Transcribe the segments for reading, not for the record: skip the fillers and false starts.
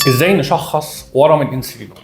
ازاي نشخص ورم الانسولينوما؟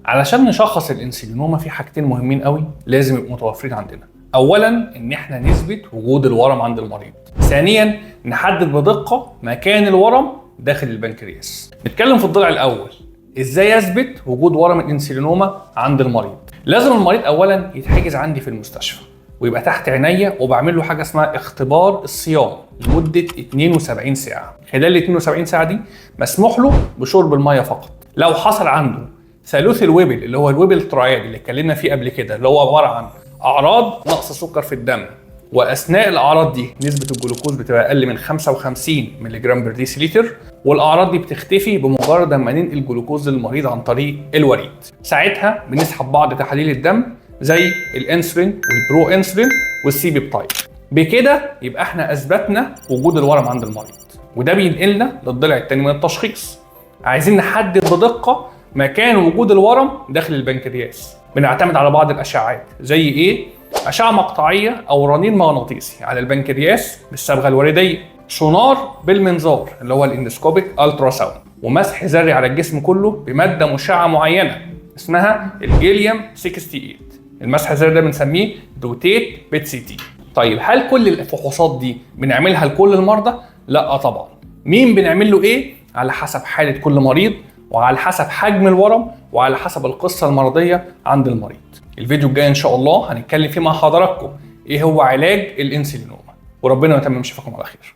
علشان نشخص الانسولينوما في حاجتين مهمين قوي لازم يبقوا متوفرين عندنا. اولا ان احنا نثبت وجود الورم عند المريض. ثانيا نحدد بدقه مكان الورم داخل البنكرياس. نتكلم في الضلع الاول، ازاي اثبت وجود ورم الانسولينوما عند المريض؟ لازم المريض اولا يتحجز عندي في المستشفى ويبقى تحت عينيا، وبعمل له حاجه اسمها اختبار الصيام لمده 72 ساعه. خلال ال 72 ساعه دي مسموح له بشرب الميه فقط. لو حصل عنده ثالوث الويبل اللي هو الويبل الترايادي اللي اتكلمنا فيه قبل كده، اللي هو عباره عن اعراض نقص سكر في الدم، واثناء الاعراض دي نسبه الجلوكوز بتبقى اقل من 55 ملغ بر ديسيليتر، والاعراض دي بتختفي بمجرد ما ننقل الجلوكوز للمريض عن طريق الوريد. ساعتها بنسحب بعض تحاليل الدم زي الانسولين والبرو انسولين والسي بيبتايد. بكده يبقى احنا اثبتنا وجود الورم عند المريض، وده بينقلنا للضلع الثاني من التشخيص. عايزين نحدد بدقه مكان وجود الورم داخل البنكرياس. بنعتمد على بعض الاشعاعات زي ايه؟ اشعه مقطعيه او رنين مغناطيسي على البنكرياس بالصبغه الوريديه، سونار بالمنظار اللي هو الاندوسكوبيك الترا ساوند، ومسح ذري على الجسم كله بماده مشعه معينه اسمها الجيليوم 68. المسح الذري ده بنسميه دوتيت بيت سي تي. طيب هل كل الفحوصات دي بنعملها لكل المرضى؟ لا طبعا. مين بنعمل له ايه؟ على حسب حاله كل مريض، وعلى حسب حجم الورم، وعلى حسب القصه المرضيه عند المريض. الفيديو الجاي ان شاء الله هنتكلم فيه مع حضراتكم ايه هو علاج الانسولينوما، وربنا يتمم شفاكم على خير.